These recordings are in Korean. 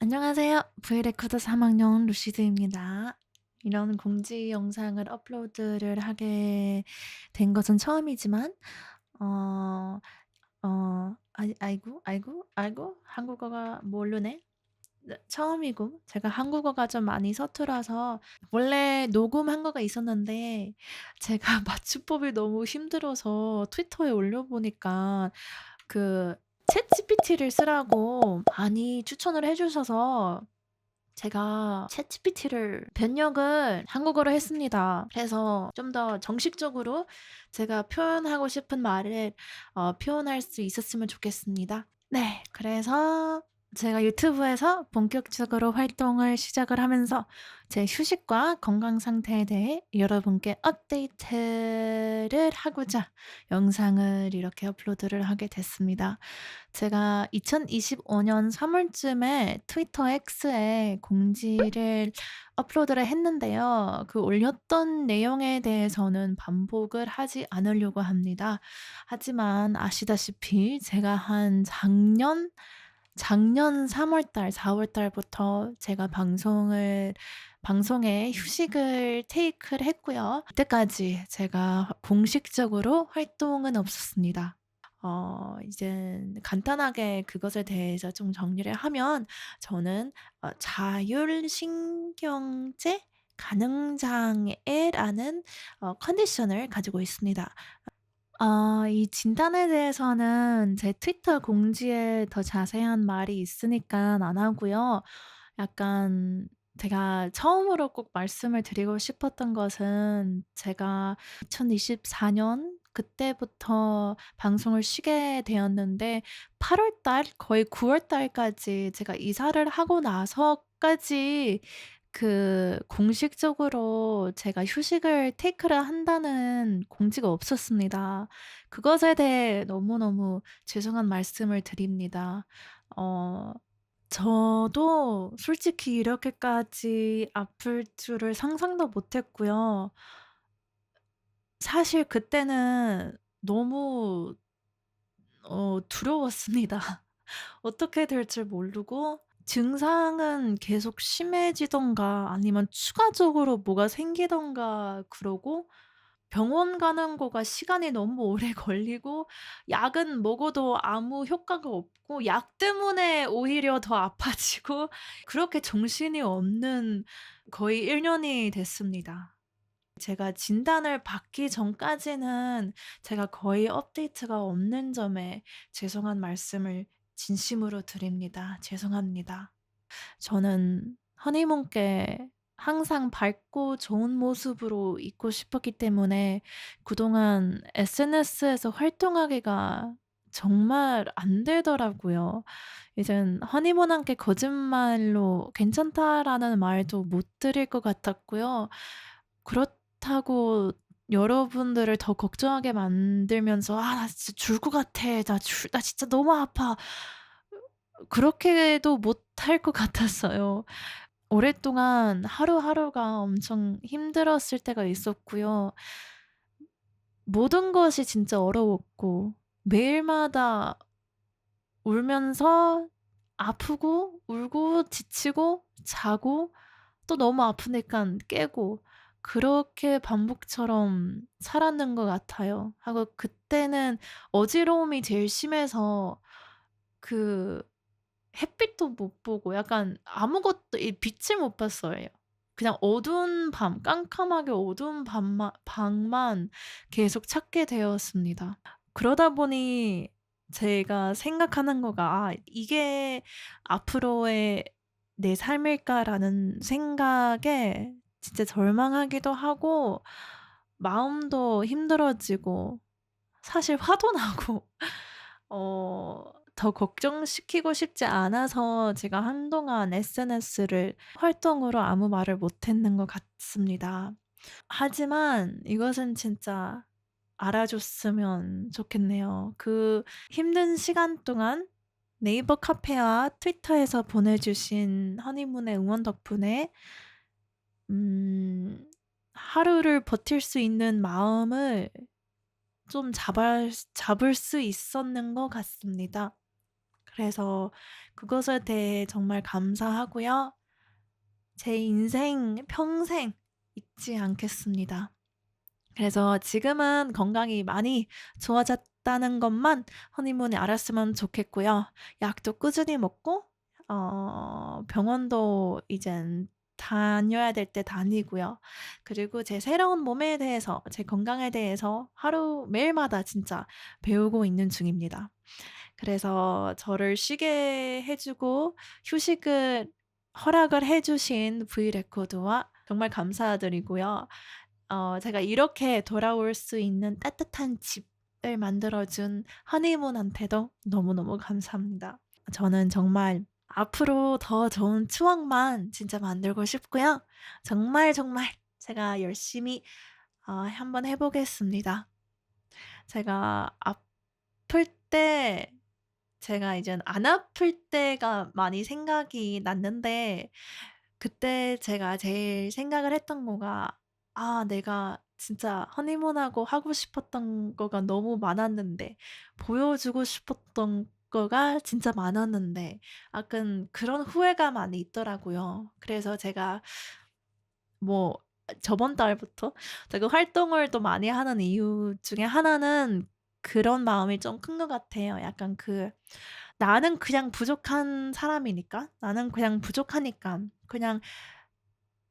안녕하세요. 브이레코더 3학년 루시드입니다. 이런 공지 영상을 업로드를 하게 된 것은 처음이지만 어 아이고 한국어가 모르네. 네, 처음이고 제가 한국어가 좀 많이 서툴어서 원래 녹음한 거가 있었는데 제가 맞춤법이 너무 힘들어서 트위터에 올려 보니까 그 챗GPT를 쓰라고 많이 추천을 해 주셔서 제가 챗GPT를 번역을 한국어로 했습니다. 그래서 좀 더 정식적으로 제가 표현하고 싶은 말을 표현할 수 있었으면 좋겠습니다. 네. 그래서 제가 유튜브에서 본격적으로 활동을 시작을 하면서 제 휴식과 건강 상태에 대해 여러분께 업데이트를 하고자 영상을 이렇게 업로드를 하게 됐습니다. 제가 2025년 3 월쯤에 트위터 X에 공지를 업로드를 했는데요. 그 올렸던 내용에 대해서는 반복을 하지 않으려고 합니다. 하지만 아시다시피 제가 한 작년 3 월달 4 월달부터 제가 방송에 휴식을 테이크를 했고요. 그때까지 제가 공식적으로 활동은 없었습니다. 이젠 간단하게 그것에 대해서 좀 정리를 하면 저는 자율신경제 가능장애라는 컨디션을 가지고 있습니다. 이 진단에 대해서는 제 트위터 공지에 더 자세한 말이 있으니깐 안 하고요. 약간 제가 처음으로 꼭 말씀을 드리고 싶었던 것은 제가 2024년 그때부터 방송을 쉬게 되었는데 8 월달 거의 9 월달까지 제가 이사를 하고 나서까지 공식적으로 제가 휴식을 테이크를 한다는 공지가 없었습니다. 그것에 대해 너무너무 죄송한 말씀을 드립니다. 어 저도 솔직히 이렇게까지 아플 줄을 상상도 못 했고요. 사실 그때는 너무 두려웠습니다. 어떻게 될 줄 모르고 증상은 계속 심해지던가 아니면 추가적으로 뭐가 생기던가 그러고 병원 가는 거가 시간이 너무 오래 걸리고 약은 먹어도 아무 효과가 없고 약 때문에 오히려 더 아파지고 그렇게 정신이 없는 거의 1 년이 됐습니다. 제가 진단을 받기 전까지는 제가 거의 업데이트가 없는 점에 죄송한 말씀을 진심으로 드립니다. 죄송합니다. 저는 허니문께 항상 밝고 좋은 모습으로 있고 싶었기 때문에 그동안 SNS에서 활동하기가 정말 안 되더라고요. 이젠 허니문한테 거짓말로 "괜찮다."라는 말도 못 드릴 것 같았고요. 그렇다고 여러분들을 더 걱정하게 만들면서 "아 나 진짜 죽을 것 같아. 나 진짜 너무 아파." 그렇게도 못할 것 같았어요. 오랫동안 하루하루가 엄청 힘들었을 때가 있었고요. 모든 것이 진짜 어려웠고 매일마다 울면서 아프고 울고 지치고 자고 또 너무 아프니깐 깨고 그렇게 반복처럼 살았는 것 같아요. 하고 그때는 어지러움이 제일 심해서 그 햇빛도 못 보고 약간 아무것도 이 빛을 못 봤어요. 그냥 어두운 밤, 깜깜하게 어두운 방만 계속 찾게 되었습니다. 그러다 보니 제가 생각하는 거가 '아 이게 앞으로의 내 삶일까?'라는 생각에 진짜 절망하기도 하고 마음도 힘들어지고 사실 화도 나고 더 걱정시키고 싶지 않아서 제가 한동안 SNS를 활동으로 아무 말을 못 했는 것 같습니다. 하지만 이것은 진짜 알아줬으면 좋겠네요. 그 힘든 시간 동안 네이버 카페와 트위터에서 보내주신 허니문의 응원 덕분에 음 하루를 버틸 수 있는 마음을 좀 잡을 수 있었는 것 같습니다. 그래서 그것에 대해 정말 감사하고요. 제 인생 평생 잊지 않겠습니다. 그래서 지금은 건강이 많이 좋아졌다는 것만 허니문이 알았으면 좋겠고요. 약도 꾸준히 먹고 병원도 이젠 다녀야 될 때 다니고요. 그리고 제 새로운 몸에 대해서 제 건강에 대해서 하루 매일마다 진짜 배우고 있는 중입니다. 그래서 저를 쉬게 해 주고 휴식을 허락을 해 주신 브이레코드와 정말 감사드리고요. 제가 이렇게 돌아올 수 있는 따뜻한 집을 만들어 준 허니문한테도 너무너무 감사합니다. 저는 정말 앞으로 더 좋은 추억만 진짜 만들고 싶고요. 정말, 정말 제가 열심히 한번 해 보겠습니다. 제가 아플 때 제가 이젠 안 아플 때가 많이 생각이 났는데 그때 제가 제일 생각을 했던 거가 '아 내가 진짜 허니문하고 하고 싶었던 거가 너무 많았는데 보여주고 싶었던 거가 진짜 많았는데.' 약간 그런 후회가 많이 있더라고요. 그래서 제가 뭐 저번 달부터 제가 활동을 또 많이 하는 이유 중에 하나는 그런 마음이 좀 큰 것 같아요. 약간 '나는 그냥 부족한 사람이니까. 나는 그냥 부족하니까 그냥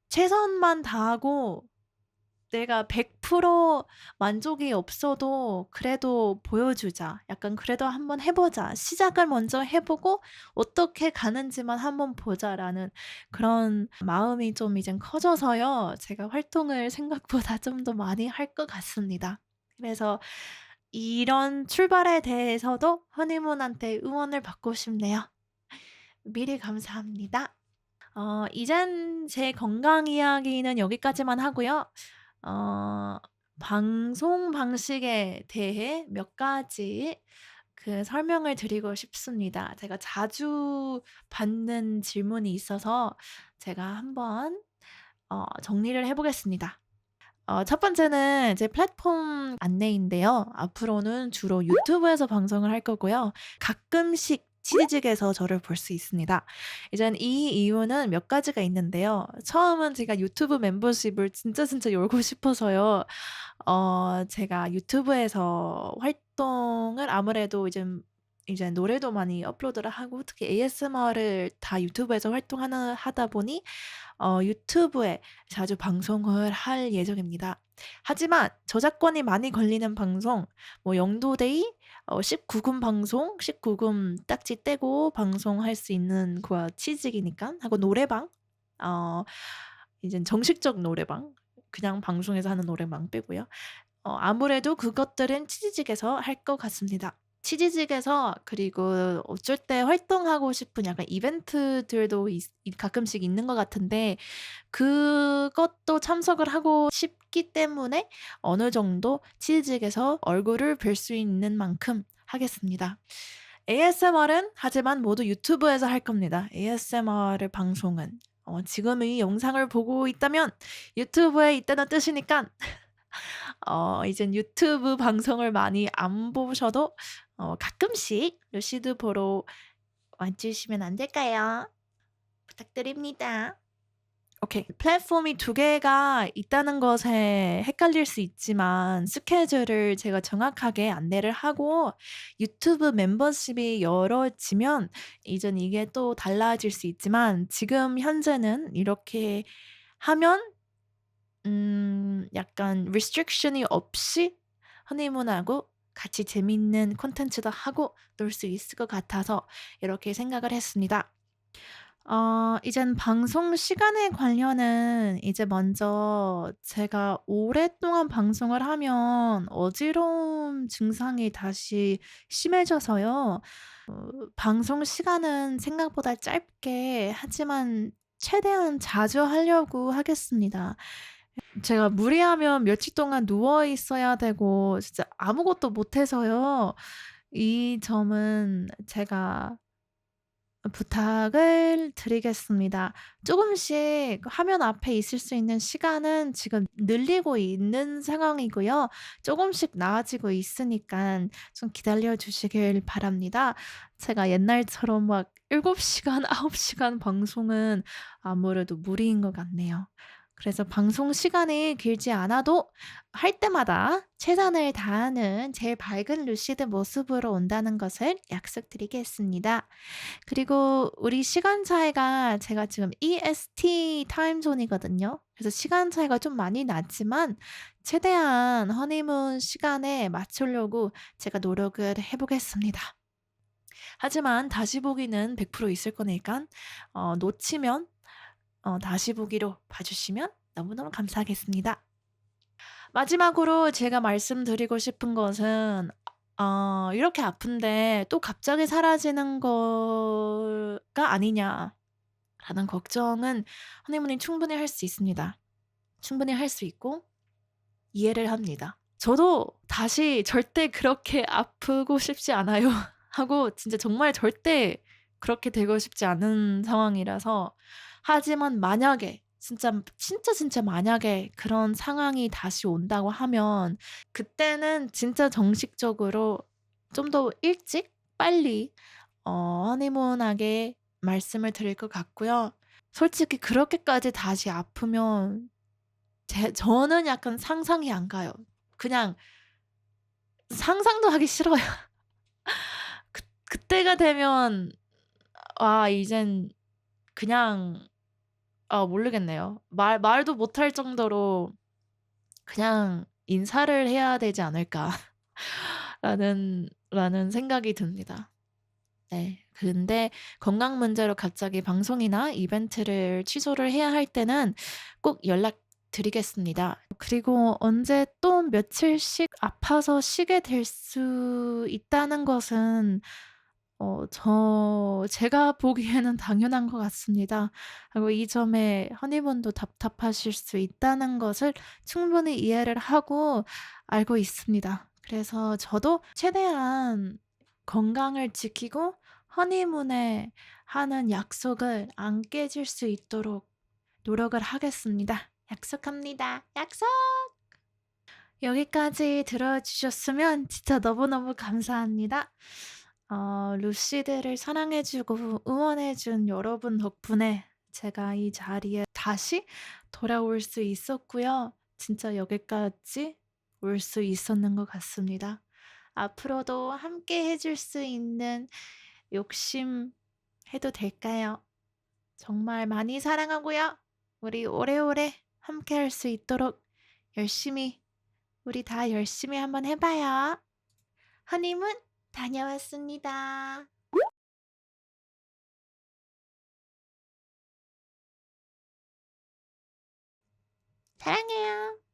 최선만 다하고 내가 100% 만족이 없어도 그래도 보여주자. 약간 그래도 한번 해 보자. 시작을 먼저 해 보고 어떻게 가는지만 한번 보자.'라는 그런 마음이 좀 이젠 커져서요. 제가 활동을 생각보다 좀 더 많이 할 것 같습니다. 그래서 이런 출발에 대해서도 허니문한테 응원을 받고 싶네요. 미리 감사합니다. 이젠 제 건강 이야기는 여기까지만 하고요. 어 방송 방식에 대해 몇 가지 설명을 드리고 싶습니다. 제가 자주 받는 질문이 있어서 제가 한번 정리를 해 보겠습니다. 첫 번째는 제 플랫폼 안내인데요. 앞으로는 주로 유튜브에서 방송을 할 거고요. 가끔씩 치지직에서 저를 볼 수 있습니다. 이젠 이 이유는 몇 가지가 있는데요. 처음은 제가 유튜브 멤버십을 진짜 진짜 열고 싶어서요. 제가 유튜브에서 활동을 아무래도 이제 노래도 많이 업로드를 하고 특히 ASMR을 다 유튜브에서 하다 보니 유튜브에 자주 방송을 할 예정입니다. 하지만 저작권이 많이 걸리는 방송 뭐 영도데이 19금 방송 19금 딱지 떼고 방송할 수 있는 취직이니까 하고 노래방 어 이젠 정식적 노래방 그냥 방송에서 하는 노래방 빼고요. 아무래도 그것들은 치지직에서 할 것 같습니다. 치지직에서 그리고 어쩔 때 활동하고 싶은 약간 이벤트들도 가끔씩 있는 것 같은데 그것도 참석을 하고 싶기 때문에 어느 정도 치지직에서 얼굴을 뵐 수 있는 만큼 하겠습니다. ASMR은 하지만 모두 유튜브에서 할 겁니다. ASMR 방송은. 지금 이 영상을 보고 있다면 유튜브에 있다는 뜻이니깐 이젠 유튜브 방송을 많이 안 보셔도 가끔씩 루시드 보러 와 주시면 안 될까요? 부탁드립니다. 오케이. 플랫폼이 두 개가 있다는 것에 헷갈릴 수 있지만 스케줄을 제가 정확하게 안내를 하고 유튜브 멤버십이 열어지면 이젠 이게 또 달라질 수 있지만 지금 현재는 이렇게 하면 약간 restriction이 없이 허니문하고 같이 재밌는 콘텐츠도 하고 놀 수 있을 것 같아서 이렇게 생각을 했습니다. 이젠 방송 시간에 관련은 이제 먼저 제가 오랫동안 방송을 하면 어지러움 증상이 다시 심해져서요. 방송 시간은 생각보다 짧게 하지만 최대한 자주 하려고 하겠습니다. 제가 무리하면 며칠 동안 누워 있어야 되고 진짜 아무것도 못 해서요. 이 점은 제가 부탁을 드리겠습니다. 조금씩 화면 앞에 있을 수 있는 시간은 지금 늘리고 있는 상황이고요. 조금씩 나아지고 있으니깐 좀 기다려 주시길 바랍니다. 제가 옛날처럼 막 7 시간, 9 시간 방송은 아무래도 무리인 것 같네요. 그래서 방송 시간이 길지 않아도 할 때마다 최선을 다하는 제 밝은 루시드 모습으로 온다는 것을 약속드리겠습니다. 그리고 우리 시간 차이가 제가 지금 EST 타임존이거든요. 그래서 시간 차이가 좀 많이 나지만 최대한 허니문 시간에 맞추려고 제가 노력을 해 보겠습니다. 하지만 다시 보기는 100% 있을 거니깐 놓치면 다시 보기로 봐 주시면 너무너무 감사하겠습니다. 마지막으로 제가 말씀드리고 싶은 것은 이렇게 아픈데 또 갑자기 사라지는 거가 아니냐라는 걱정은 허니문이 충분히 할 수 있습니다. 충분히 할 수 있고 이해를 합니다. 저도 다시 절대 그렇게 아프고 싶지 않아요. 하고 진짜 정말 절대 그렇게 되고 싶지 않은 상황이라서 하지만 만약에 진짜 만약에 그런 상황이 다시 온다고 하면 그때는 진짜 정식적으로 좀 더 일찍 빨리 허니문하게 말씀을 드릴 것 같고요. 솔직히 그렇게까지 다시 아프면 저는 약간 상상이 안 가요. 그냥 상상도 하기 싫어요. 그때가 되면 이젠 그냥 모르겠네요. 말도 못할 정도로 그냥 '인사를 해야 되지 않을까.' 라는 생각이 듭니다. 네. 근데 건강 문제로 갑자기 방송이나 이벤트를 취소를 해야 할 때는 꼭 연락드리겠습니다. 그리고 언제 또 며칠씩 아파서 쉬게 될 수 있다는 것은 제가 보기에는 당연한 것 같습니다. 그리고 이 점에 허니문도 답답하실 수 있다는 것을 충분히 이해를 하고 알고 있습니다. 그래서 저도 최대한 건강을 지키고 허니문에 하는 약속을 안 깨질 수 있도록 노력을 하겠습니다. 약속합니다. 약속! 여기까지 들어주셨으면 진짜 너무너무 감사합니다. 루시드를 사랑해 주고 응원해 준 여러분 덕분에 제가 이 자리에 다시 돌아올 수 있었고요. 진짜 여기까지 올 수 있었는 것 같습니다. 앞으로도 함께 해줄 수 있는 욕심 해도 될까요? 정말 많이 사랑하고요. 우리 오래오래 함께 할 수 있도록 열심히 우리 다 열심히 한번 해 봐요. 허니문 다녀왔습니다. 사랑해요.